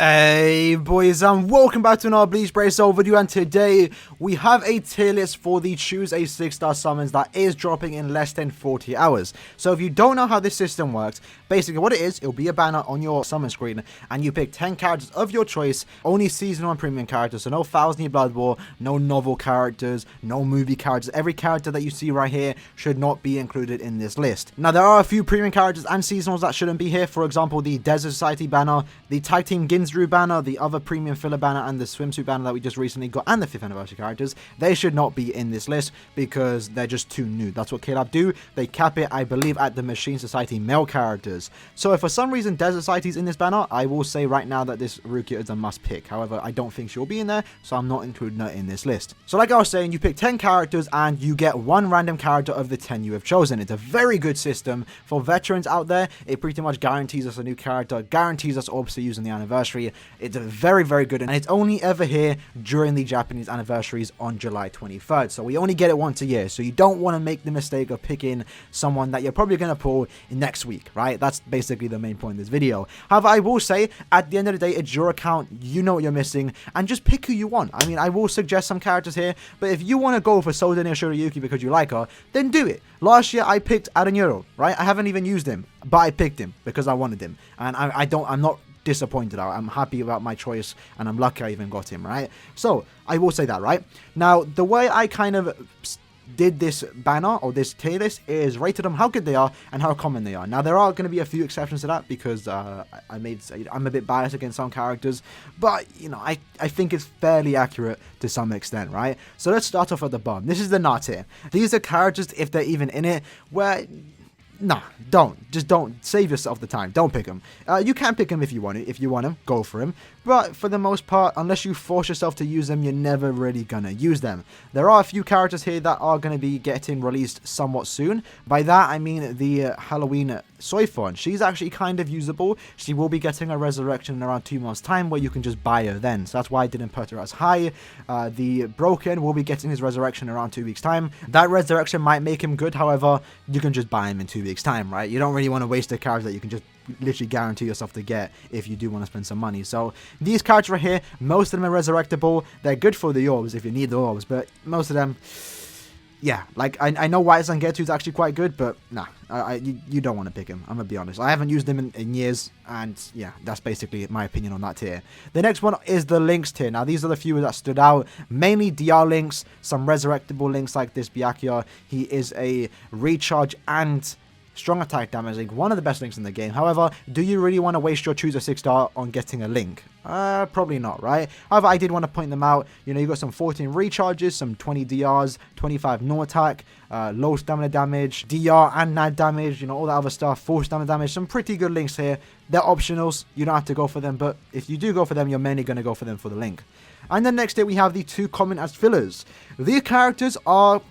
Hey boys, and welcome back to another Bleach Braceover video, and today we have a tier list for the choose a 6-star summons that is dropping in less than 40 hours. So if you don't know how this system works, basically what it is, it'll be a banner on your summon screen and you pick 10 characters of your choice, only seasonal and premium characters, so no Thousand Year Blood War, no novel characters, no movie characters. Every character that you see right here should not be included in this list. Now there are a few premium characters and seasonals that shouldn't be here, for example the Desert Society banner, the Tag Team Ginzru banner, the other premium filler banner, and the swimsuit banner that we just recently got, and the 5th anniversary characters. They should not be in this list because they're just too new. That's what KLab do. They cap it, I believe, at the Machine Society male characters. So if for some reason Desert Society is in this banner, I will say right now that this Rukia is a must pick. However, I don't think she'll be in there, so I'm not including her in this list. So like I was saying, you pick 10 characters and you get one random character of the 10 you have chosen. It's a very good system for veterans out there. It pretty much guarantees us a new character, guarantees us orbs to use on the anniversary. It's very, very good, and it's only ever here during the Japanese anniversaries on July 23rd. So we only get it once a year. So you don't want to make the mistake of picking someone that you're probably going to pull next week, right? That's basically the main point of this video. However, I will say, at the end of the day, it's your account. You know what you're missing, and just pick who you want. I mean, I will suggest some characters here, but if you want to go for Sodanir Shirayuki because you like her, then do it. Last year, I picked Aaroniero, right? I haven't even used him, but I picked him because I wanted him, and I'm not disappointed. I'm happy about my choice, and I'm lucky I even got him, right? So I will say that, right? Now, the way I kind of did this banner or this tier list is rated them how good they are and how common they are. Now there are going to be a few exceptions to that because I'm a bit biased against some characters, but you know, I think it's fairly accurate to some extent, right? So let's start off at the bottom. This is the Nah tier. These are characters, if they're even in it, where nah, just don't save yourself the time. Don't pick them. You can pick them if you want it. If you want them, go for them. But for the most part, unless you force yourself to use them, you're never really gonna use them. There are a few characters here that are gonna be getting released somewhat soon. By that I mean the Halloween Soifon. She's actually kind of usable. She will be getting a resurrection in around 2 months time where you can just buy her then. So that's why I didn't put her as high. The Broken will be getting his resurrection in around 2 weeks time. That resurrection might make him good. However, you can just buy him in 2 weeks time, right? You don't really want to waste a character that you can just literally guarantee yourself to get if you do want to spend some money. So these characters right here, most of them are resurrectable. They're good for the orbs if you need the orbs, but most of them, yeah, like I know White Zangetsu is actually quite good, but nah, you don't want to pick him. I'm gonna be honest. I haven't used him in years, and yeah, that's basically my opinion on that tier. The next one is the Lynx tier. Now these are the few that stood out. Mainly DR Lynx, some resurrectable Lynx like this Byakuya. He is a recharge and strong attack damage link, one of the best links in the game. However, do you really want to waste your choose a 6-star on getting a link? Probably not, right? However, I did want to point them out. You know, you got some 14 recharges, some 20 DRs, 25 no attack, low stamina damage, DR and NAD damage, you know, all that other stuff, full stamina damage. Some pretty good links here. They're optionals. You don't have to go for them, but if you do go for them, you're mainly going to go for them for the link. And then next here we have the 2 common as fillers. These characters are,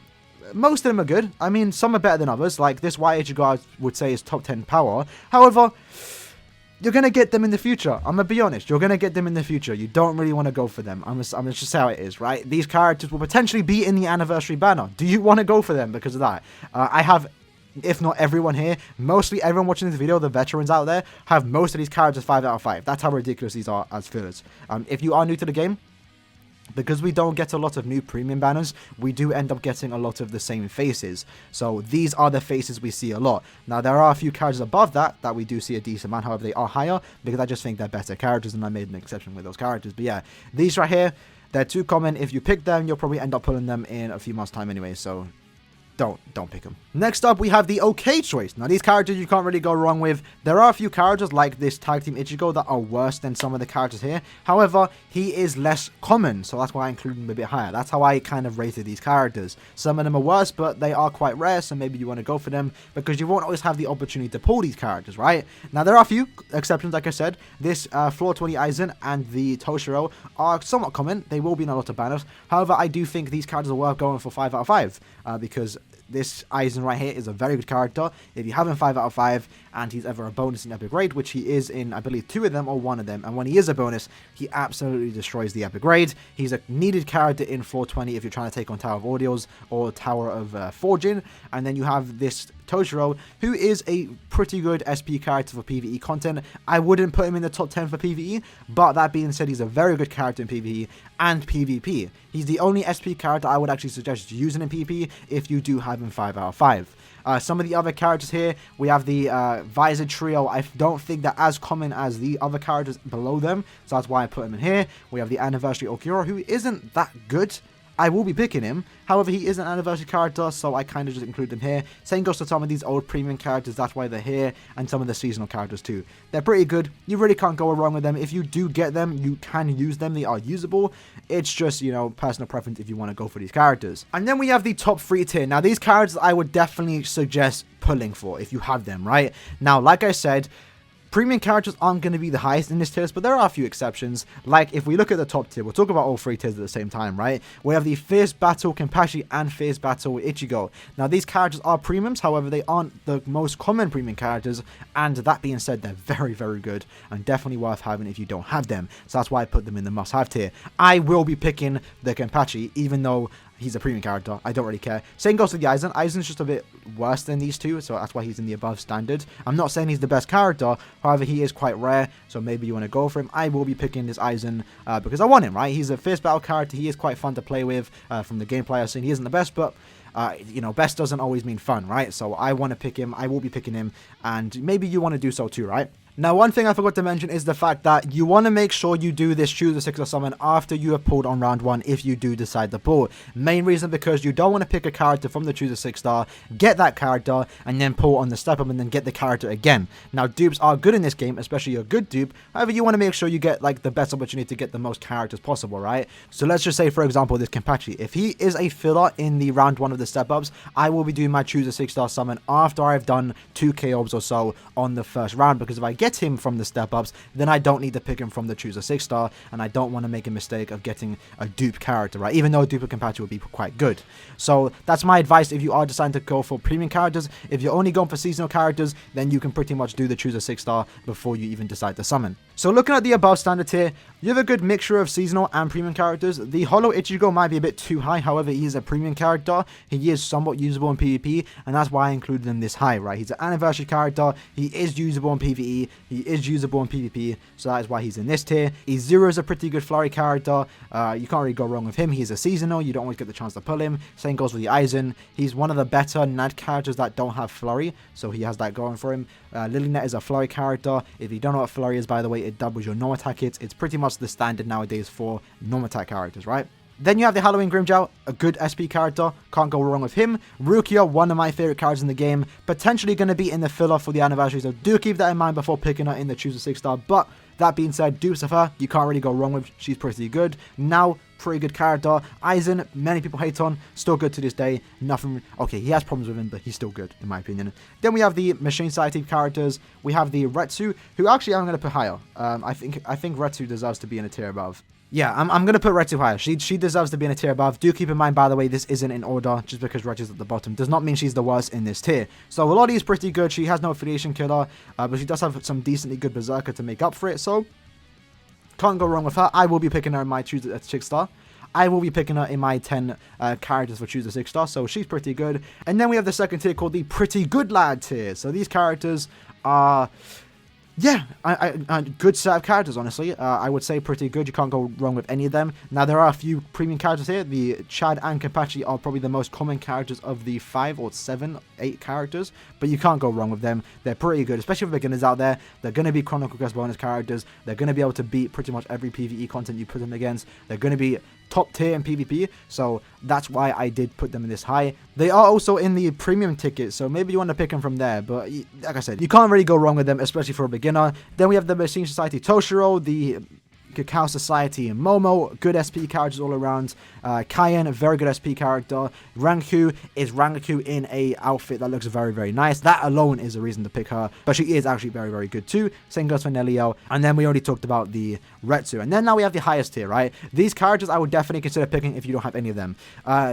most of them are good. I mean, some are better than others. Like this White Ichigo, I would say, is top 10 power. However, you're going to get them in the future. I'm going to be honest. You're going to get them in the future. You don't really want to go for them. I'm just how it is, right? These characters will potentially be in the anniversary banner. Do you want to go for them because of that? I have, if not everyone here, mostly everyone watching this video, the veterans out there, have most of these characters 5 out of 5. That's how ridiculous these are as fillers. If you are new to the game, because we don't get a lot of new premium banners, we do end up getting a lot of the same faces. So these are the faces we see a lot. Now there are a few characters above that we do see a decent amount. However, they are higher because I just think they're better characters, and I made an exception with those characters. But yeah, these right here, they're too common. If you pick them, you'll probably end up pulling them in a few months time anyway. So don't pick them. Next up, we have the okay choice. Now, these characters you can't really go wrong with. There are a few characters like this Tag Team Ichigo that are worse than some of the characters here. However, he is less common, so that's why I included him a bit higher. That's how I kind of rated these characters. Some of them are worse, but they are quite rare, so maybe you want to go for them because you won't always have the opportunity to pull these characters, right? Now, there are a few exceptions, like I said. This Floor 20 Aizen and the Toshiro are somewhat common. They will be in a lot of banners. However, I do think these characters are worth going for 5 out of 5 because this Aizen right here is a very good character. If you have him 5 out of 5 and he's ever a bonus in epic grade, which he is in, I believe, 2 of them or 1 of them, and when he is a bonus, he absolutely destroys the epic grade. He's a needed character in 420 if you're trying to take on Tower of Audios or Tower of Forging. And then you have this Toshiro, who is a pretty good SP character for PvE content. I wouldn't put him in the top 10 for PvE, but that being said, he's a very good character in PvE and PvP. He's the only SP character I would actually suggest using in PvP if you do have him 5 out of 5. Some of the other characters here, we have the Visor Trio. I don't think they're as common as the other characters below them, so that's why I put him in here. We have the Anniversary Aaroniero, who isn't that good. I will be picking him. However, he is an anniversary character, so I kind of just include him here. Same goes to some of these old premium characters, that's why they're here, and some of the seasonal characters too. They're pretty good. You really can't go wrong with them. If you do get them, you can use them. They are usable. It's just, you know, personal preference if you want to go for these characters. And then we have the top 3 tier. Now, these characters I would definitely suggest pulling for if you have them, right? Now, like I said, premium characters aren't going to be the highest in this tier, but there are a few exceptions. Like, if we look at the top tier, we'll talk about all 3 tiers at the same time, right? We have the Fierce Battle Kenpachi and Fierce Battle Ichigo. Now, these characters are premiums, however, they aren't the most common premium characters, and that being said, they're very, very good, and definitely worth having if you don't have them. So that's why I put them in the must-have tier. I will be picking the Kenpachi, even though he's a premium character. I don't really care. Same goes to the Aizen. Aizen's just a bit worse than these two, so that's why he's in the above standard. I'm not saying he's the best character, however, he is quite rare, so maybe you want to go for him. I will be picking this Aizen because I want him, right? He's a fierce battle character. He is quite fun to play with from the gameplay I've seen. He isn't the best, but you know, best doesn't always mean fun, right? So I want to pick him. I will be picking him, and maybe you want to do so too, right? Now, one thing I forgot to mention is the fact that you want to make sure you do this choose a 6-star summon after you have pulled on round 1 if you do decide to pull. Main reason because you don't want to pick a character from the choose a 6-star, get that character, and then pull on the step up and then get the character again. Now, dupes are good in this game, especially a good dupe. However, you want to make sure you get like the best opportunity to get the most characters possible, right? So let's just say, for example, this Kenpachi. If he is a filler in the round 1 of the step ups, I will be doing my choose a 6-star summon after I've done 2 KOs or so on the first round, because if I get him from the step ups, then I don't need to pick him from the choose a 6-star, and I don't want to make a mistake of getting a dupe character, right? Even though a dupe Kenpachi would be quite good. So that's my advice if you are deciding to go for premium characters. If you're only going for seasonal characters, then you can pretty much do the choose a 6-star before you even decide to summon. So looking at the above standard tier, you have a good mixture of seasonal and premium characters. The Hollow Ichigo might be a bit too high, however, he is a premium character. He is somewhat usable in PvP, and that's why I included him this high, right? He's an anniversary character, he is usable in PvE, he is usable in PvP, so that is why he's in this tier. Izuru is a pretty good flurry character. You can't really go wrong with him. He's a seasonal, you don't always get the chance to pull him. Same goes with the Aizen. He's one of the better NAD characters that don't have flurry, so he has that going for him. Lilynet is a flurry character. If you don't know what flurry is, by the way, it doubles your normal attack hits. It's pretty much the standard nowadays for normal attack characters, right? Then you have the Halloween Grimmjow, a good SP character, can't go wrong with him. Rukia, one of my favorite characters in the game, potentially going to be in the filler for the anniversary, so do keep that in mind before picking her in the choose a 6-star. But that being said, dupes of her, you can't really go wrong with. She's pretty good. Now, pretty good character. Aizen, many people hate on, still good to this day. Nothing, okay, he has problems with him, but he's still good, in my opinion. Then we have the Machine Society characters. We have the Retsu, who actually I'm going to put higher. I think Retsu deserves to be in a tier above. Yeah, I'm going to put Retsu higher. She deserves to be in a tier above. Do keep in mind, by the way, this isn't in order. Just because Retsu's at the bottom does not mean she's the worst in this tier. So Lottie is pretty good. She has no affiliation killer, but she does have some decently good Berserker to make up for it. So can't go wrong with her. I will be picking her in my choose a 6-star. I will be picking her in my 10 characters for choose a 6-star. So she's pretty good. And then we have the second tier called the Pretty Good Lad tier. So these characters are... yeah, a good set of characters, honestly. I would say pretty good. You can't go wrong with any of them. Now, there are a few premium characters here. The Chad and Kenpachi are probably the most common characters of the 5 or 7, 8 characters, but you can't go wrong with them. They're pretty good, especially for beginners out there. They're going to be Chronicle Quest bonus characters. They're going to be able to beat pretty much every PvE content you put them against. They're going to be top tier in PvP, so that's why I did put them in this high. They are also in the premium ticket, so maybe you want to pick them from there, but like I said, you can't really go wrong with them, especially for a beginner. Then we have the Machine Society Toshiro, the Cacao Society and Momo, good SP characters all around. Kaien, a very good SP character. Ranku is Ranku in a outfit that looks very, very nice. That alone is a reason to pick her, but she is actually very, very good too. Same goes for Nelio, and then we already talked about the Retsu, and then now we have the highest tier, right? These characters I would definitely consider picking if you don't have any of them.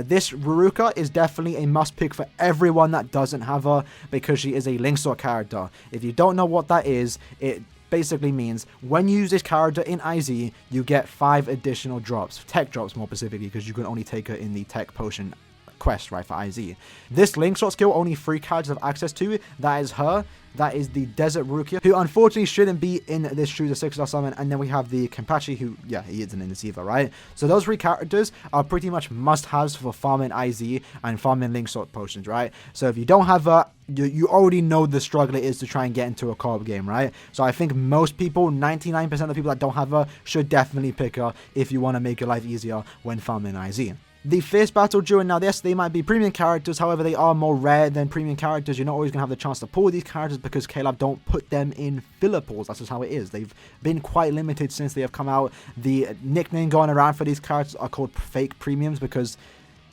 This Ruruka is definitely a must pick for everyone that doesn't have her, because she is a Lynx Tier character. If you don't know what that is, it basically means when you use this character in IZ, you get 5 additional drops, tech drops more specifically, because you can only take her in the tech potion quest, right, for IZ. This Link shot skill, only 3 characters have access to. That is her. That is the Desert Rukia, who unfortunately shouldn't be in this Choose a 6-star summon. And then we have the Kenpachi, who, yeah, he isn't in this either, right? So those 3 characters are pretty much must-haves for farming IZ and farming Link shot potions, right? So if you don't have her, you already know the struggle it is to try and get into a co-op game, right? So I think most people, 99% of the people that don't have her, should definitely pick her if you want to make your life easier when farming IZ. The Fierce Battle Duo, now yes, they might be premium characters, however they are more rare than premium characters. You're not always going to have the chance to pull these characters because K-Lab don't put them in filler pools. That's just how it is. They've been quite limited since they have come out. The nickname going around for these characters are called fake premiums because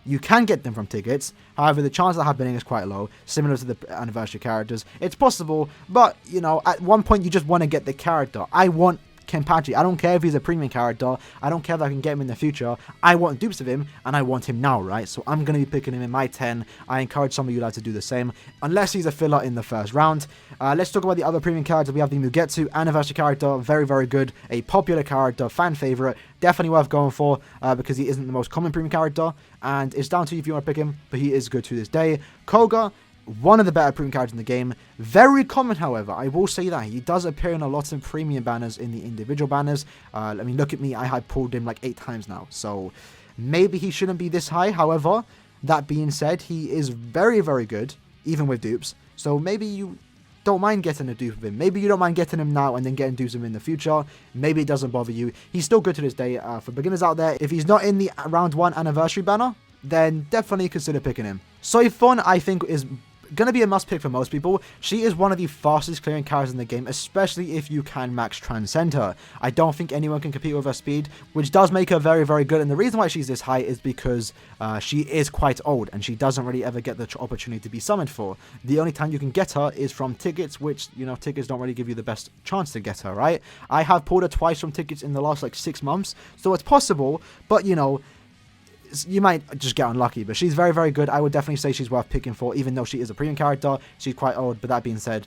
you can get them from tickets. However, the chance of happening is quite low, similar to the anniversary characters. It's possible, but, you know, at one point you just want to get the character. I want Kenpachi. I don't care if he's a premium character. I don't care if I can get him in the future. I want dupes of him, and I want him now, right? So I'm going to be picking him in my 10. I encourage some of you guys to do the same, unless he's a filler in the first round. Let's talk about the other premium characters. We have the Mugetsu anniversary character. Very, very good. A popular character, fan favorite. Definitely worth going for because he isn't the most common premium character, and it's down to you if you want to pick him, but he is good to this day. Koga, one of the better premium characters in the game. Very common, however. I will say that. He does appear in a lot of premium banners in the individual banners. I mean, look at me. I had pulled him like 8 times now. So maybe he shouldn't be this high. However, that being said, he is very, very good, even with dupes. So maybe you don't mind getting a dupe of him. Maybe you don't mind getting him now and then getting dupes of him in the future. Maybe it doesn't bother you. He's still good to this day. For beginners out there, if he's not in the round 1 anniversary banner, then definitely consider picking him. Soifon, I think, is going to be a must pick for most people. She is one of the fastest clearing characters in the game, especially if you can max transcend her. I don't think anyone can compete with her speed, which does make her very, very good. And the reason why she's this high is because she is quite old and she doesn't really ever get the opportunity to be summoned for. The only time you can get her is from tickets, which, you know, tickets don't really give you the best chance to get her, right? I have pulled her twice from tickets in the last like 6 months, so it's possible, but you know, you might just get unlucky, but she's very, very good. I would definitely say she's worth picking for, even though she is a premium character. She's quite old, but that being said,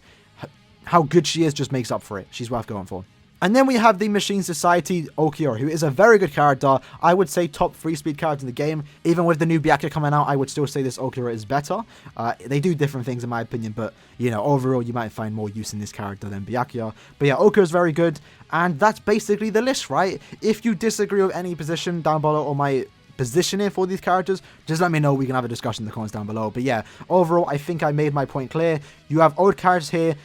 how good she is just makes up for it. She's worth going for. And then we have the Machine Society Aaroniero, who is a very good character. I would say top 3-speed character in the game. Even with the new Byakuya coming out, I would still say this Aaroniero is better. They do different things in my opinion, but, you know, overall you might find more use in this character than Byakuya. But yeah, Aaroniero is very good, and that's basically the list, right? If you disagree with any position down below or my positioning for these characters, just let me know. We can have a discussion in the comments down below. But yeah, overall, I think I made my point clear. You have old characters here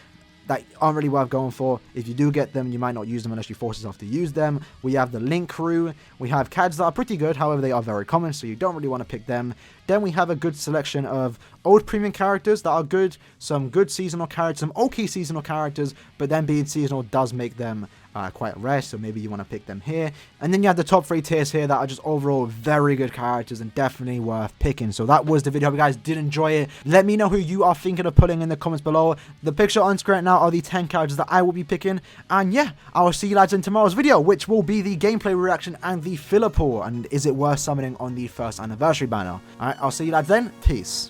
that aren't really worth going for. If you do get them, you might not use them unless you force yourself to use them. We have the Link crew. We have CADs that are pretty good, however they are very common, so you don't really want to pick them. Then we have a good selection of old premium characters that are good, some good seasonal characters, some okay seasonal characters, but then being seasonal does make them quite rare, so maybe you want to pick them here. And then you have the top 3 tiers here that are just overall very good characters and definitely worth picking. So that was the video. Hope you guys did enjoy it. Let me know who you are thinking of putting in the comments below. The picture on screen right now are the 10 characters that I will be picking, and yeah, I will see you lads in tomorrow's video, which will be the gameplay reaction and the filler pool, and is it worth summoning on the 1st anniversary banner. Alright, I'll see you lads then. Peace.